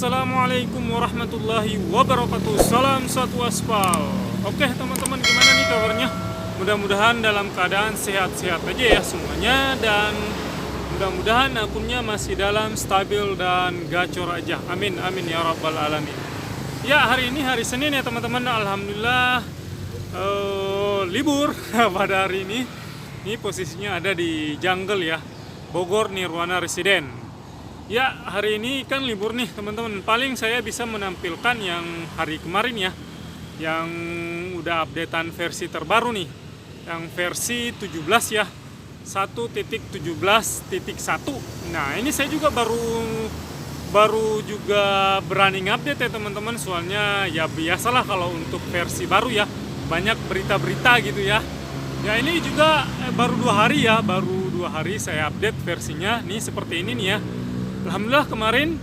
Assalamualaikum warahmatullahi wabarakatuh. Salam satu aspal. Oke teman-teman, gimana nih kabarnya? Mudah-mudahan dalam keadaan sehat-sehat aja ya semuanya. Dan mudah-mudahan akunnya masih dalam stabil dan gacor aja. Amin, amin ya rabbal alamin. Ya, hari ini hari Senin ya teman-teman. Alhamdulillah libur pada hari ini. Ini posisinya ada di Jungle ya, Bogor Nirwana Residen. Ya, hari ini kan libur nih teman-teman. Paling saya bisa menampilkan yang hari kemarin ya, yang udah updatean versi terbaru nih, yang versi 17 ya, 1.17.1. Nah, ini saya juga baru juga berani update ya teman-teman. Soalnya ya biasalah kalau untuk versi baru ya, banyak berita-berita gitu ya. Ya, ini juga baru 2 hari saya update versinya nih seperti ini nih ya. Alhamdulillah kemarin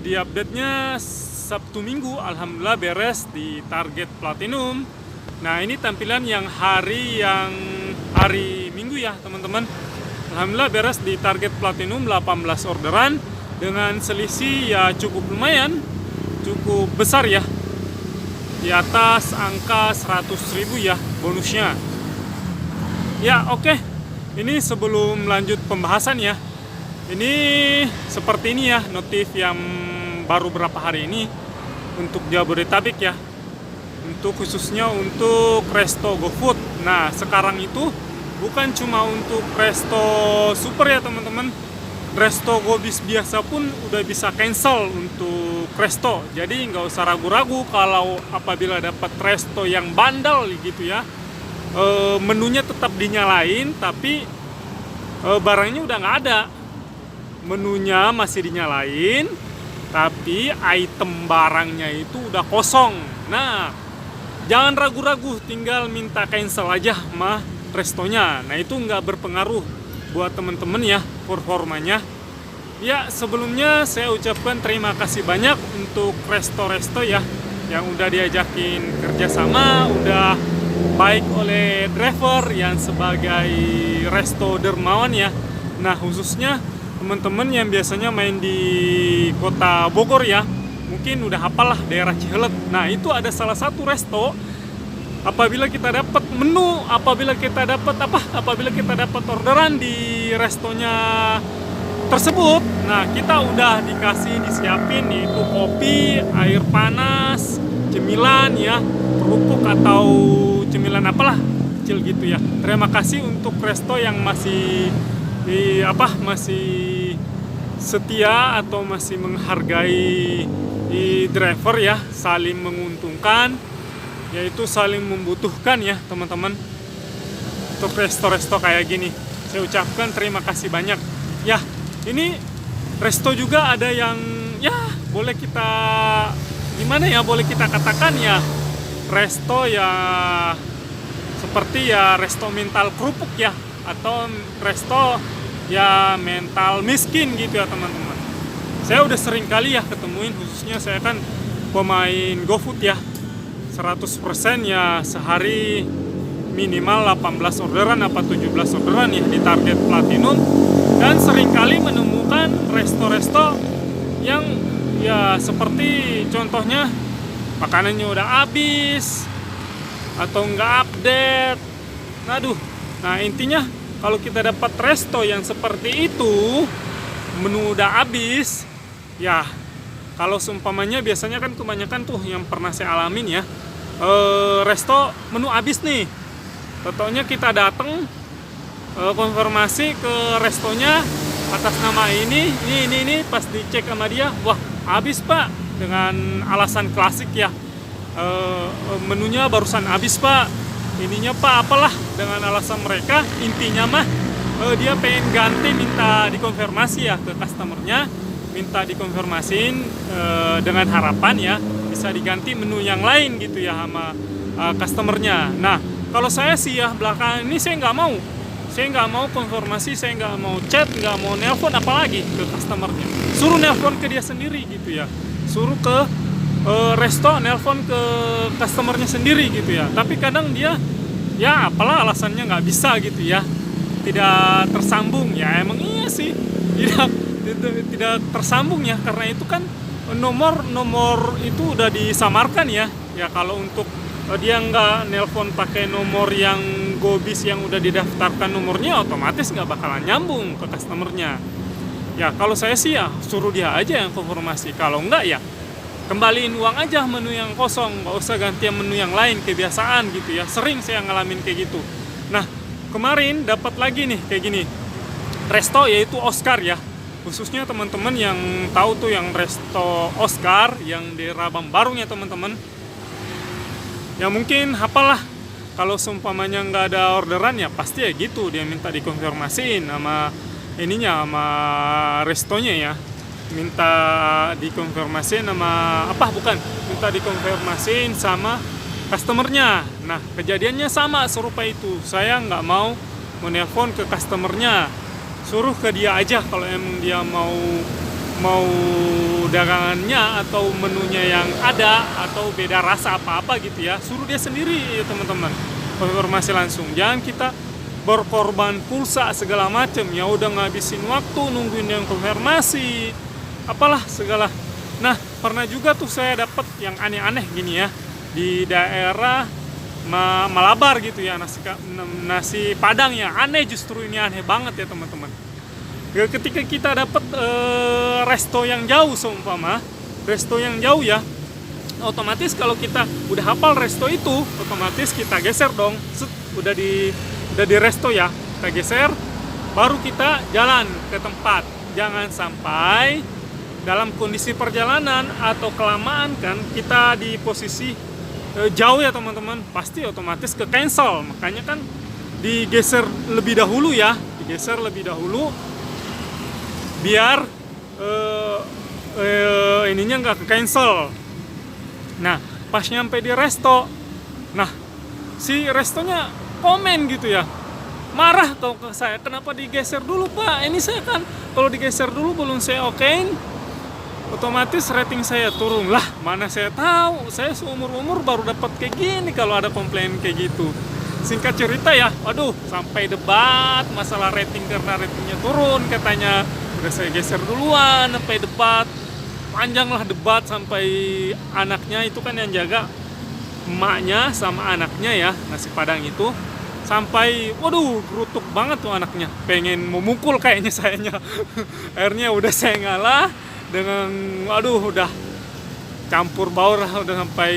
di update-nya Sabtu Minggu, alhamdulillah beres di target platinum. Nah, ini tampilan yang hari Minggu ya teman-teman. Alhamdulillah beres di target platinum 18 orderan dengan selisih ya cukup lumayan, cukup besar ya, di atas angka 100.000 ya bonusnya. Ya, oke. Ini sebelum lanjut pembahasan ya, ini seperti ini ya notif yang baru berapa hari ini untuk Jabodetabek ya, untuk khususnya untuk Resto GoFood. Nah, sekarang itu bukan cuma untuk Resto Super ya teman-teman, Resto Gobis biasa pun udah bisa cancel untuk Resto. Jadi nggak usah ragu-ragu kalau apabila dapat Resto yang bandel gitu ya, menunya tetap dinyalain tapi barangnya udah nggak ada. Menunya masih dinyalain, tapi item barangnya itu udah kosong. Nah, jangan ragu-ragu, tinggal minta cancel aja mah restonya. Nah, itu nggak berpengaruh buat temen-temen ya performanya. Ya, sebelumnya saya ucapkan terima kasih banyak untuk resto-resto ya yang udah diajakin kerjasama, udah baik oleh driver yang sebagai resto dermawan ya. Nah, khususnya teman-teman yang biasanya main di kota Bogor ya, mungkin udah hafal lah daerah Cihelet. Nah, itu ada salah satu resto, apabila kita dapat menu, apabila kita dapat orderan di restonya tersebut, nah kita udah disiapin yaitu kopi, air panas, cemilan ya, kerupuk atau cemilan apalah kecil gitu ya. Terima kasih untuk resto yang masih setia atau masih menghargai driver ya, saling menguntungkan, yaitu saling membutuhkan ya teman-teman. Untuk resto-resto kayak gini saya ucapkan terima kasih banyak ya. Ini resto juga ada yang ya boleh kita katakan ya resto ya seperti ya resto mental kerupuk ya, atau resto ya mental miskin gitu ya teman-teman. Saya udah sering kali ya ketemuin, khususnya saya kan pemain GoFood ya, 100% ya sehari minimal 18 orderan apa 17 orderan ya di target platinum. Dan sering kali menemukan resto-resto yang ya seperti contohnya makanannya udah habis atau nggak update. Nah, intinya kalau kita dapat resto yang seperti itu, menu udah habis, ya kalau seumpamanya biasanya kan kebanyakan tuh yang pernah saya alamin ya, resto menu habis nih, totalnya kita datang konfirmasi ke restonya atas nama ini, pas dicek sama dia, wah habis pak, dengan alasan klasik ya, menunya barusan habis pak, ininya pak apalah, dengan alasan mereka. Intinya mah dia pengen ganti, minta dikonfirmasi ya ke customernya, minta dikonfirmasin dengan harapan ya bisa diganti menu yang lain gitu ya sama customernya. Nah, kalau saya sih ya belakangan ini saya nggak mau konfirmasi, saya nggak mau chat, nggak mau nelpon apalagi ke customernya, suruh nelpon ke dia sendiri gitu ya, suruh ke resto nelpon ke customernya sendiri gitu ya. Tapi kadang dia ya apalah alasannya nggak bisa gitu ya, tidak tersambung ya. Emang iya sih tidak tersambung ya, karena itu kan nomor itu udah disamarkan ya. Ya kalau untuk dia nggak nelpon pakai nomor yang gobis yang udah didaftarkan nomornya, otomatis nggak bakalan nyambung ke customernya. Ya kalau saya sih ya suruh dia aja yang konfirmasi. Kalau enggak ya kembaliin uang aja menu yang kosong, nggak usah gantian menu yang lain, kebiasaan gitu ya. Sering saya ngalamin kayak gitu. Nah kemarin dapat lagi nih kayak gini, resto yaitu Oscar ya. Khususnya teman-teman yang tahu tuh yang resto Oscar yang di Rabang Barung ya teman-teman. Ya mungkin hafalah, kalau seumpamanya nggak ada orderan ya pasti ya gitu, dia minta dikonfirmasiin sama ininya, sama restonya ya. Minta dikonfirmasiin sama minta dikonfirmasiin sama customernya. Nah kejadiannya sama serupa itu, saya nggak mau menelpon ke customernya, suruh ke dia aja kalau emang dia mau dagangannya atau menunya yang ada atau beda rasa apa-apa gitu ya, suruh dia sendiri ya teman-teman, konfirmasi langsung. Jangan kita berkorban pulsa segala macam, ya udah ngabisin waktu nungguin yang konfirmasi apalah segala. Nah pernah juga tuh saya dapat yang aneh-aneh gini ya di daerah Malabar gitu ya, nasi padang ya, aneh, justru ini aneh banget ya teman-teman. Ya, ketika kita dapat resto yang jauh, seumpama resto yang jauh ya, otomatis kalau kita udah hafal resto itu, otomatis kita geser dong. Udah di resto ya, kita geser, baru kita jalan ke tempat. Jangan sampai dalam kondisi perjalanan atau kelamaan kan kita di posisi jauh ya teman-teman, pasti otomatis ke cancel. Makanya kan digeser lebih dahulu ya, digeser lebih dahulu biar ininya nggak ke cancel. Nah pas nyampe di resto, nah si restonya komen gitu ya, marah tuh ke saya, kenapa digeser dulu pak, ini saya kan kalau digeser dulu belum saya okein, otomatis rating saya turun. Lah mana saya tahu, saya seumur-umur baru dapat kayak gini kalau ada komplain kayak gitu. Singkat cerita ya, aduh sampai debat masalah rating karena ratingnya turun katanya. Udah saya geser duluan, sampai debat, panjang lah debat sampai anaknya itu kan yang jaga, emaknya sama anaknya ya nasi padang itu, sampai waduh gerutuk banget tuh anaknya, pengen memukul kayaknya sayanya. Akhirnya udah saya ngalah dengan udah campur baur lah, udah sampai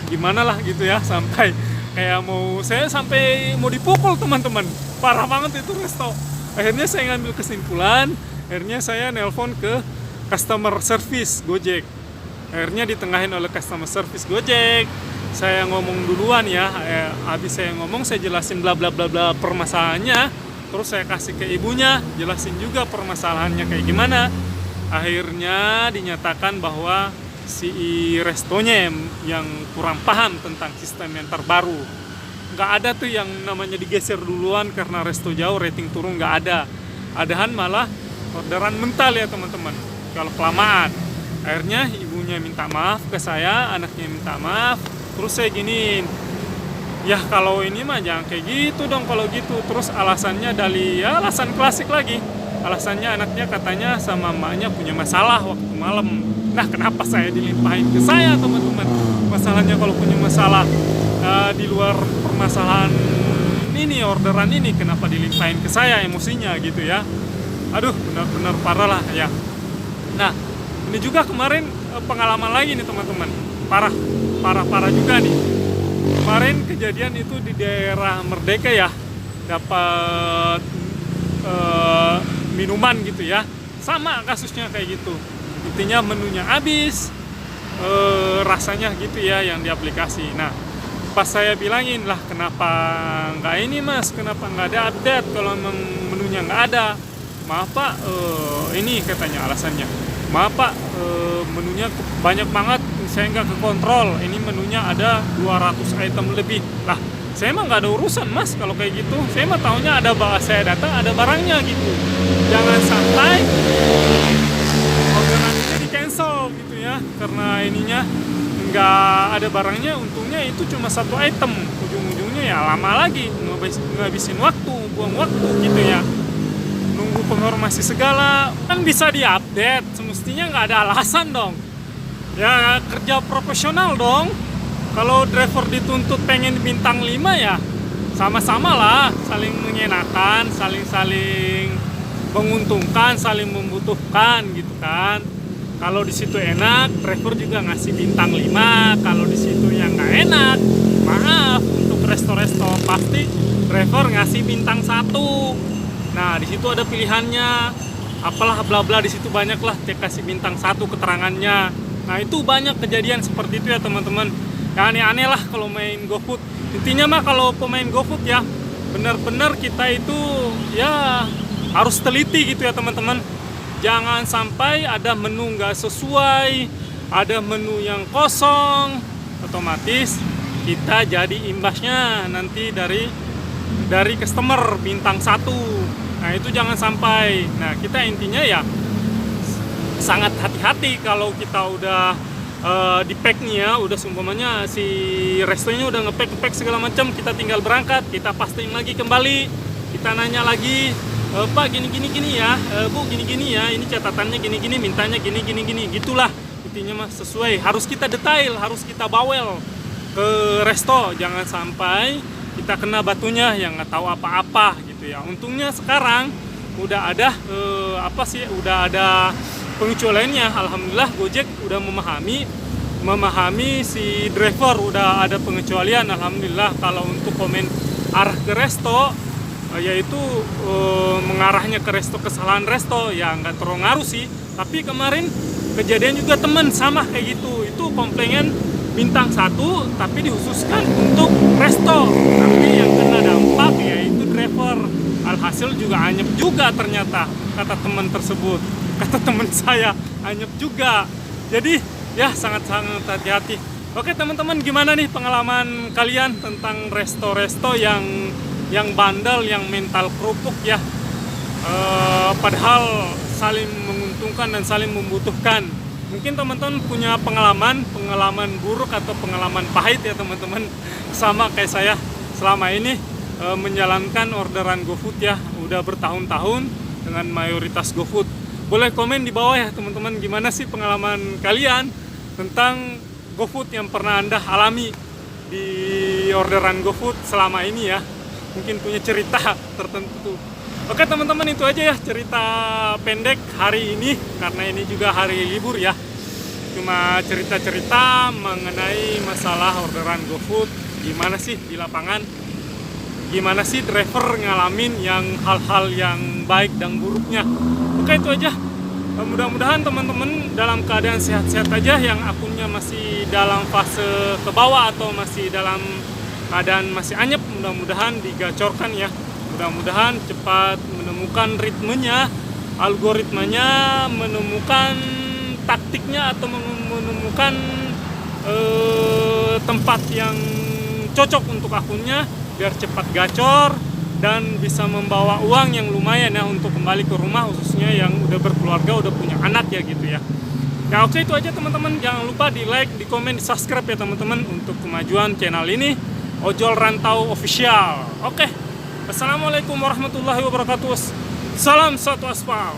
gimana lah gitu ya, sampai kayak saya sampai mau dipukul teman-teman, parah banget itu resto. Akhirnya saya ngambil kesimpulan, akhirnya saya nelpon ke customer service Gojek. Akhirnya ditengahin oleh customer service Gojek, saya ngomong duluan ya, habis saya ngomong saya jelasin bla bla bla bla permasalahannya, terus saya kasih ke ibunya, jelasin juga permasalahannya kayak gimana. Akhirnya dinyatakan bahwa si restonya yang kurang paham tentang sistem yang terbaru. Nggak ada tuh yang namanya digeser duluan karena resto jauh rating turun, nggak ada. Adahan malah orderan mental ya teman-teman kalau kelamaan. Akhirnya ibunya minta maaf ke saya, anaknya minta maaf, terus saya giniin, ya kalau ini mah jangan kayak gitu dong kalau gitu. Terus alasannya alasan klasik lagi, alasannya anaknya katanya sama emaknya punya masalah waktu malam. Nah kenapa saya dilimpahin ke saya teman-teman, masalahnya kalau punya masalah di luar permasalahan ini, orderan ini, kenapa dilimpahin ke saya emosinya gitu ya. Aduh benar-benar parah lah ya. Nah ini juga kemarin pengalaman lagi nih teman-teman, parah juga nih. Kemarin kejadian itu di daerah Merdeka ya, dapat minuman gitu ya, sama kasusnya kayak gitu. Intinya menunya habis, rasanya gitu ya yang di aplikasi. Nah pas saya bilangin, lah kenapa nggak ini mas, kenapa nggak ada update kalau memang menunya nggak ada. Maaf pak, ini katanya alasannya, maaf pak, menunya banyak banget, saya nggak kekontrol, ini menunya ada 200 item lebih. Lah saya emang nggak ada urusan mas kalau kayak gitu, saya mah taunya saya datang ada barangnya gitu. Jangan sampai orderan ini di cancel gitu ya, karena ininya nggak ada barangnya. Untungnya itu cuma satu item, ujung-ujungnya ya lama lagi, ngabisin waktu, buang waktu gitu ya. nunggu konfirmasi segala, kan bisa diupdate. Semestinya nggak ada alasan dong. Ya kerja profesional dong. Kalau driver dituntut pengen bintang 5 ya sama-sama lah, saling mengenakan, saling menguntungkan, saling membutuhkan gitu kan. Kalau di situ enak, driver juga ngasih bintang 5. Kalau di situ yang nggak enak, maaf, untuk resto-resto pasti driver ngasih bintang 1. Nah, di situ ada pilihannya. Apalah bla bla, di situ banyak lah dia kasih bintang 1 keterangannya. Nah, itu banyak kejadian seperti itu ya teman-teman. Ya aneh-aneh lah kalau main GoFood. Intinya mah kalau pemain GoFood ya benar-benar kita itu ya harus teliti gitu ya teman-teman. Jangan sampai ada menu nggak sesuai, ada menu yang kosong, otomatis kita jadi imbasnya nanti dari customer bintang 1. Nah itu jangan sampai. Nah kita intinya ya sangat hati-hati kalau kita udah di packnya, udah seumpamanya si restonya udah ngepack segala macam, kita tinggal berangkat, kita pastiin lagi kembali, kita nanya lagi, Pak gini ya, Bu gini ya, ini catatannya gini, mintanya gini, gitulah intinya mah sesuai. Harus kita detail, harus kita bawel ke resto, jangan sampai kita kena batunya yang nggak tahu apa-apa gitu ya. Untungnya sekarang udah ada udah ada pengecualiannya. Alhamdulillah Gojek udah memahami si driver, udah ada pengecualian. Alhamdulillah kalau untuk komen arah ke resto, yaitu mengarahnya ke resto, kesalahan resto ya nggak terlalu ngaruh sih. Tapi kemarin kejadian juga temen sama kayak gitu, itu komplainan bintang 1 tapi dikhususkan untuk resto, tapi yang kena dampak yaitu driver. Alhasil juga anyep juga ternyata, kata teman tersebut, kata teman saya anyep juga. Jadi ya sangat-sangat hati-hati. Oke teman-teman, gimana nih pengalaman kalian tentang resto-resto yang bandel, yang mental kerupuk ya, padahal saling menguntungkan dan saling membutuhkan. Mungkin teman-teman punya pengalaman buruk atau pengalaman pahit ya teman-teman, sama kayak saya selama ini menjalankan orderan GoFood ya, udah bertahun-tahun dengan mayoritas GoFood. Boleh komen di bawah ya teman-teman, gimana sih pengalaman kalian tentang GoFood yang pernah Anda alami di orderan GoFood selama ini ya. Mungkin punya cerita tertentu. Oke teman-teman, itu aja ya cerita pendek hari ini, karena ini juga hari libur ya. Cuma cerita-cerita mengenai masalah orderan GoFood, gimana sih di lapangan, gimana sih driver ngalamin yang hal-hal yang baik dan buruknya. Oke itu aja. Mudah-mudahan teman-teman dalam keadaan sehat-sehat aja, yang akunnya masih dalam fase ke bawah atau masih dalam keadaan masih anyep, mudah-mudahan digacorkan ya. Mudah-mudahan cepat menemukan ritmenya, algoritmanya, menemukan taktiknya atau menemukan tempat yang cocok untuk akunnya biar cepat gacor dan bisa membawa uang yang lumayan ya untuk kembali ke rumah, khususnya yang udah berkeluarga, udah punya anak ya gitu ya. Ya oke itu aja teman-teman, jangan lupa di like, di komen, di subscribe ya teman-teman untuk kemajuan channel ini, Ojol Rantau Official. Oke. Assalamualaikum warahmatullahi wabarakatuh. Salam satu aspal.